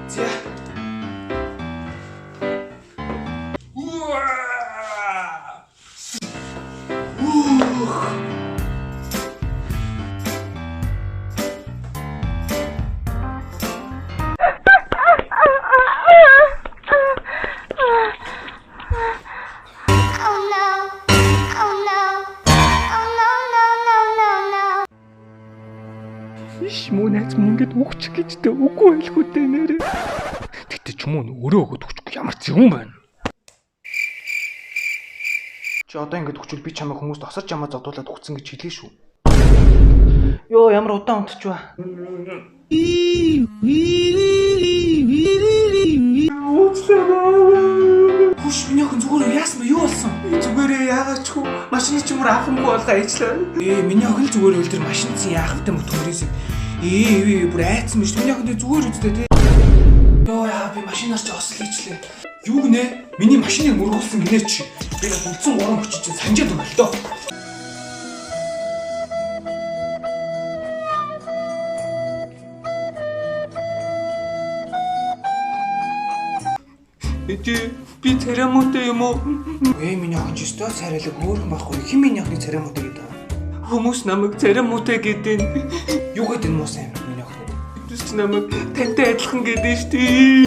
За. Иш муу найз минь ингээд өгч гэжтэй үгүй байлгүй дээ нэрээ. Тэгтээ ч юм уу өөрөө өгöd өгчихгүй ямар зөвөн байна. Чи одоо ингээд өгчвөл би чамайг хүмүүст осорч ямаа зодуулаад өгцөн гэж хэлээ шүү. Йоо ямар удаан унтчихва. Хүш миний охин зүгээр яасан бэ? Юу болсон? Зүгээрээ яагаад ч хөө машины чимээр авахгүй болгоо ээжлээ. Миний охин зүгээр үл тэр машинцсан яахавтай мотгөрөөс. Бүр айцсан биш. Миний охин зүгээр үстэй тий. Йоо яа би машинаас ч осол хийчлээ. Юу гинэ? Миний машиныг мөргүүлсэн гинэ чи. Би үлдсэн 3 хүч чинь санжаад өгөл тоо. Би царамуутай юм уу? Миний охин ч өстой царайлаг хөөрхөн байхгүй. Хэн миний охины царамуутай гэдэг? Хүмүүс намайг царамуутай гэдэг. Юу гэдэг нь муус амир миний охин. Тэс намайг тантай адилхан гэдэг нь штий.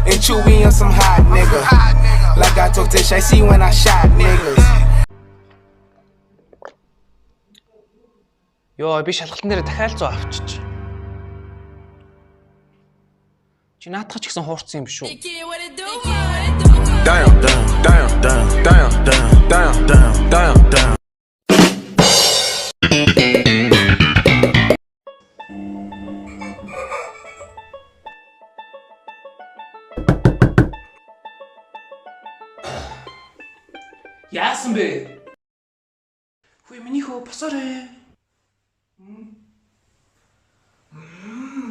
And chewy on some hot nigga. Like I told Tish, I see when I shot niggas. Йоо би шалгалтын дээр дахиад 100 авчиж. Чи наадах ч гэсэн хуурцсан юм биш үү? Damn, damn, damn, damn, damn, damn, damn, damn, damn. Яасан бэ? Хөөе миний хөө босоорой.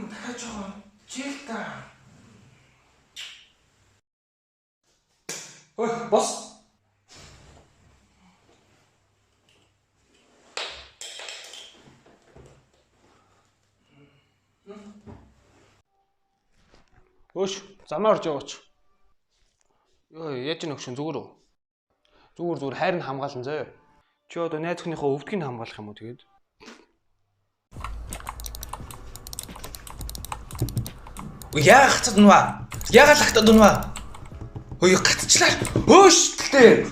Дахиад жоо чилта. Ой, бос. Өш, замаар орж яваач. Йоо, яаж нөхшин зүгээр үү? Зүгээр хайр нь хамгаална зөө. Чи одоо найз охиныхоо өвдгийг хамгаалах юм уу тэгээд? Яа хацад нүа? Яагаад лагтад нүа? Ой гатчлаа. Өөш тэлтэй.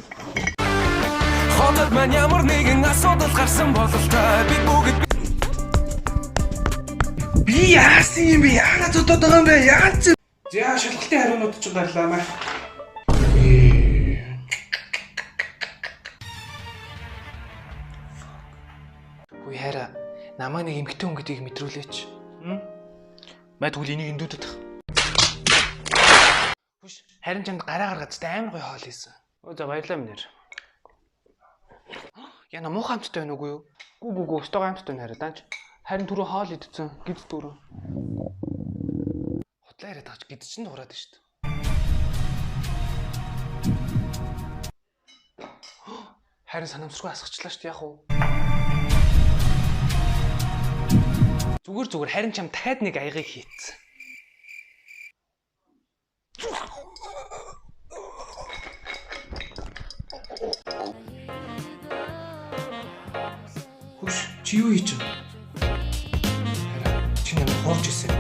Хотод маань ямар нэгэн асуудал гарсан бололтой би бүгд Би яасан юм бэ? Яагаад зодоод байгаа юм бэ? Яагаад чи? За шалгалтын хариунууд ч гарлаа маа. Үгүй хараа. Намайг нэг эмгтэн хүн гэдгийг мэдрүүлээч. Мад хүл энийг эндүүдэд. Хүш харин чамд гараа гаргаад амар гоё хоол хийсэн. Өө за баярлалаа минь. Яна муухай амттай байна уу юу? Гү өстөө амттай байна хараа. Харин түрүү хоол идсэн. Гид дөрөв. Хутлаа яриад таач гид чинь дураад байна шүү дээ. Харин санамсргүй асгачлаа шүү дээ яах вэ? Зүгээр харин чам дахиад нэг аягыг хийцэн. Хүш чи юу хийж байгаа? Чи намайг хоорч ирсэн.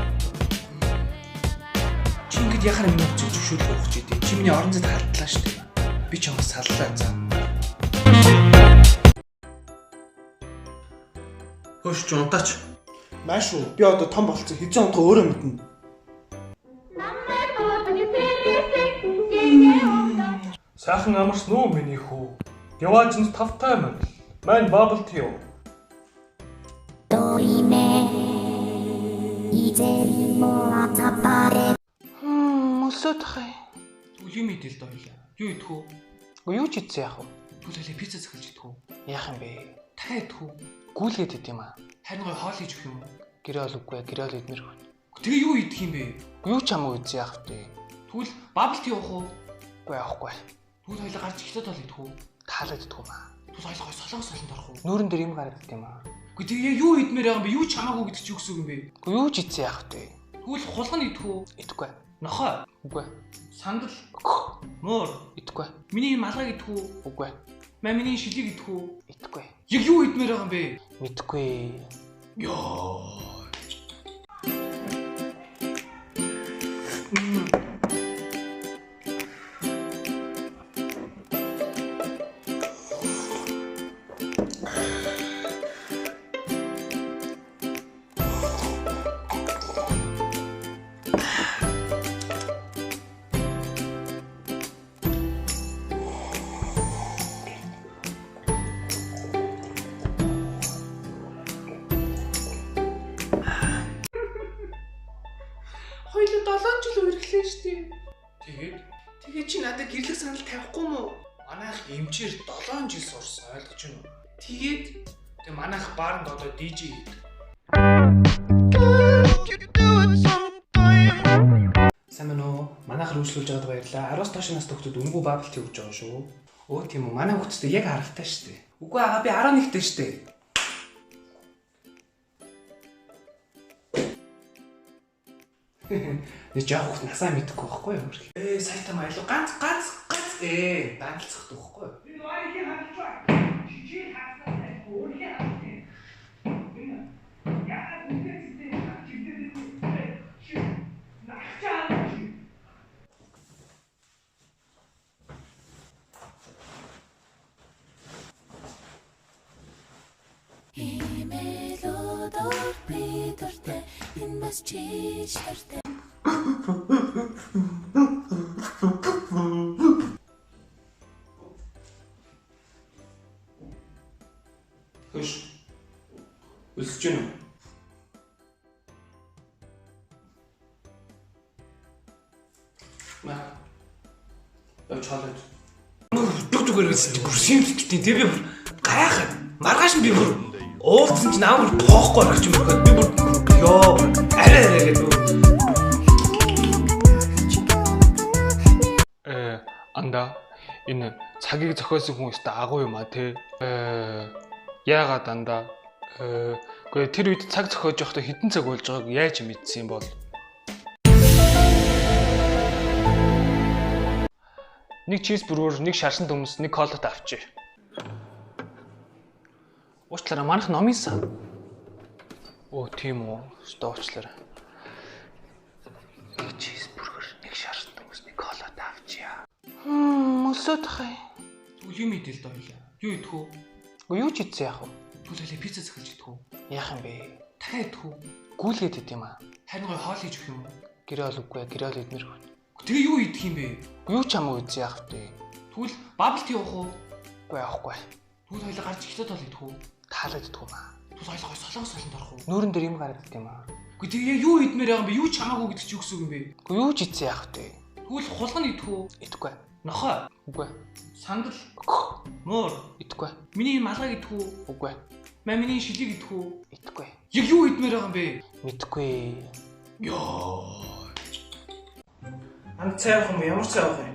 Чи ингэж яхаа миний зөвшөөрөл өгч идэв. Чи миний орон зайд халдлаа шүү дээ. Би чамаас саллаа за. Хүш ч унтаач. Маш уу. Би одоо том болцсон. Хэзээ унтах өөрөө мэднэ. Сайхан амарсан уу миний хүү? Яваажны тавтай мэн. Мань bubble tea. Мөлсөд хай. Юу мэдэл дойлоо. Юу идэх үү? Уу юу ч идсэн яах вэ? Бүлээлээ пицца захилж идэх үү? Яах юм бэ? Дахиад идэх үү? Гүйлгээд идэх юм аа. Харин гой хоол хийж өгөх юм уу? Гэрээ ол үгүй, гэрээ ол идмэр. Тэгээ юу идэх юм бэ? Юу ч хамаагүй үзье яах вэ? Тэгвэл bubble tea уух уу? Үгүй яахгүй. Тэгвэл хоёлаа гарч ихтэй тал идэх үү? Таалаад идэх юм аа. Тэгвэл хоёлаа гой солонгос солонд орох уу? Нүүрэн дээр юм гараад идэх юм аа. Гэхдээ тэгээ юу идмээр байгаа юм бэ? Юу ч хамаагүй гэдэг чи юу гэсэн үг юм бэ? Гэхдээ юу ч ийцэн яах вэ? Тэгвэл хулган идэх үү? Идэхгүй. Нохой. Үгүй. Сандал. Мөр. Идэхгүй. Миний малгай идэх үү? Үгүй. Миний шилийг идэх үү? Идэхгүй. Яг юу идмээр байгаа юм бэ? Мэдхгүй. Ёо. Хоёул 7 жил үргэлжлэн штеп. Тэгээд чи надад гэрлэх санал тавихгүй мó? Манайх эмчээр 7 жил сурсан ойлгож байна уу? Тэгээд манайх баарнд одоо DJ хийдэг. Сайн уу? Манайх рүүжлүүлж байгаад баярлаа. 10-аас доош настай хүмүүс үнгүй бабл tii өгч байгаа шүү. Өө тийм үү? Манай хүмүүстэй яг харалтай штеп. Үгүй аа би 11-тэй штеп. Нэг жоох хөх насаа мэдэхгүй байхгүй юу? Сайтам айлуу ганц даангалцах төгөхгүй юу? Энэ ойрын хандлаа. Чи хааснаа өөрийн хааснаа. Яагаад үнэтэй чивдээ чи нахчаа. Имелодор бидэртэй энэ бас чичдэртэй. Хөш. Үлсэж гэнэ үү? Маа. Очоод. Дүгээр гэсэн бүр симпттэй тий би бүр гайхаад маргааш би бүр уулцсан чинь амар тоохгүй орчих юм байна. Би бүр ёо арай гэдэг. Анда энэ цагийг зохиосон хүн өстө агуу юм а тий. Яагаад анда үгүй тэр үед цаг зохиож явахдаа хэдэн цаг болж байгааг яаж мэдсэн юм бол нэг чизбүргэр, нэг шарсан төмс, нэг колот авчи. Уучлаарай манайх номын сан. Оо тийм үү. Өстө уучлаарай. Нэг чизбүргэр, нэг шарсан төмс, нэг колот авчи. Өсөд хай. Тэгвэл юм идэл доо хоёлаа. Юу идэх үү? Юу ч ийцэн яах вэ? Тэгвэл пицца захилж идэх үү? Яах юм бэ? Дахиад идэх үү? Гүйлгээд идэм юм аа. Харин гой хоол хийж өгөх юм уу? Гэрээ ол үгүй, гэрээ ол идмэр хөө. Тэгээ юу идэх юм бэ? Юу ч хамаагүй үзье яах вэ? Тэгвэл бабл tii явах уу? Үгүй явахгүй. Тэгвэл хоёлаа гарч ихтэй тол идэх үү? Таалаад идэх юм аа. Тэгвэл хоёлаа гой солонгос солонд орох уу? Нүүрэн дээр юм гараад идэх юм аа. Үгүй тэгээ юу идмээр байгаа юм бэ? Юу ч хамаагүй гэдэг чи юу гэсэн үг юм бэ? Үгүй юу ч ийцэн яах вэ? Тэгвэл хулган идэх үү? Идэхгүй. Нохой. Үгүй. Сандал. Мөр. Идэхгүй. Миний малгай идэх үү? Үгүй. Миний шилийг идэх үү? Идэхгүй. Яг юу идмээр байгаа юм бэ? Мэдхгүй. Ёо. Ан цай авах юм ямар цай авах юм?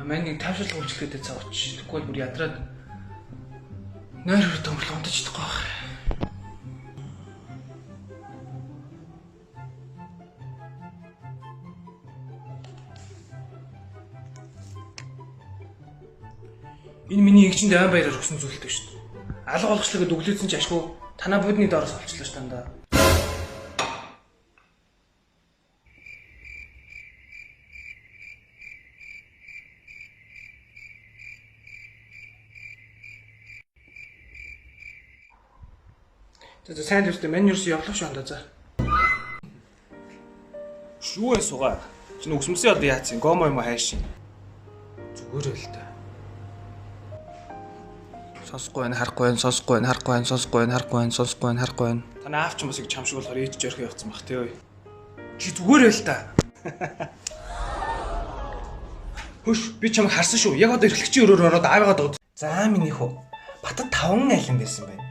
Аманыг тавшилга үйлчлэхэд цай авч. Тэгвэл бүр ядраад нойр хөтөмөл унтаж идэх байх. Энэ миний эгчэнд айн баяраар өгсөн зүйлтэй шүү дээ. Алга болгочлогод өглөөсөн ч ашгүй танаа будны доороос олчлоо ш тандаа. За сайн дүүстэй менюрс явлаа шүү андаа за. Шүү ээ сугаа. Чи нүгсмэсээ одоо яац юм? Гомо юм хайшин. Зүгээр л та. Сонсохгүй байна, харахгүй байна, сонсохгүй байна, харахгүй байна, сонсохгүй байна, харахгүй байна, сонсохгүй байна, харахгүй байна. Танаа аавч юм бас их чамшиг болохоор ээж жорих явцсан бах тий ой. Чи зүгээр л та. Хөш би чамайг харсан шүү. Яг одоо эрхлэгчийн өрөөр ороод аавыгаа дууд. За минийх үү. Батад 5 айлан байсан байна.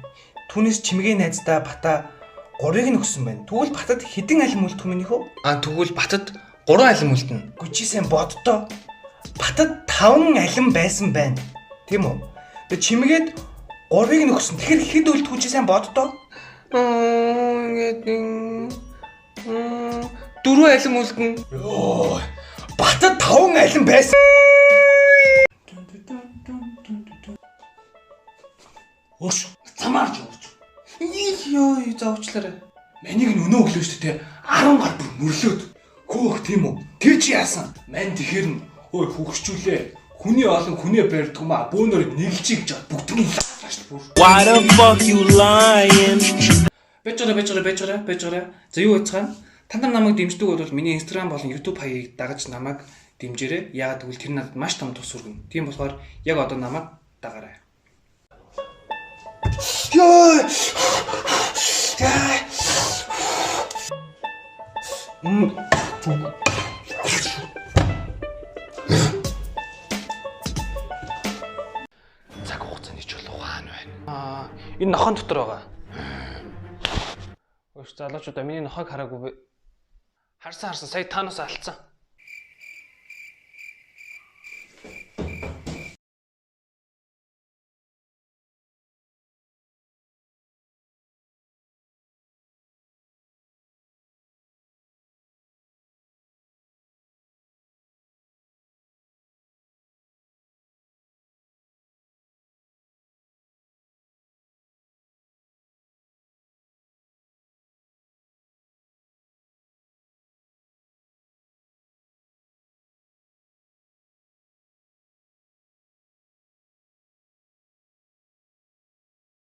Түүнээс чимгээ найздаа бата 3-ыг нөксөн байна. Тэгвэл батад хэдэн айлан мөлтөх минийх үү? Тэгвэл батад 3 айлан мөлтнө. Гүчи сайн боддоо. Батад 5 алин байсан байна. Тийм үү? Тэгээ чимгээд 3-ыг нөхсөн. Тэгэхээр хэд үлдэх үү чи сайн боддоо. Ингээд 4 алим үлдэн. Йоо. Батад 5 алин байсан. Ууш, цамаарч ууч. Йоо, зовчлаарай. Манийг нь өнөө өглөө шүү дээ. 10 гар бүр мөрлөөд. Хөөх тийм үү? Тэр чи яасан? Мань тэгэхэр нь ой хөвгчүүлээ. Хүний олон хүнээ барьдаг маа. Бөөнөр нэглэж гэж бүгднийг лааш бүр. Why the fuck you lying? Бэжрэ. За юу яцгаана? Та нар намайг дэмждэг бол миний Instagram болон YouTube хаягийг дагаж намайг дэмжээрэй. Яагаад гэвэл тэр надад маш том тус өргөнө. Тийм болохоор яг одоо намайг дагаарай. Ёо. Цаг хугацааны чулуу хаана байна? Энэ нохойн дотор байгаа. Өөш залуучуудаа миний нохойг хараагүй. Харсан сая танаас алдсан.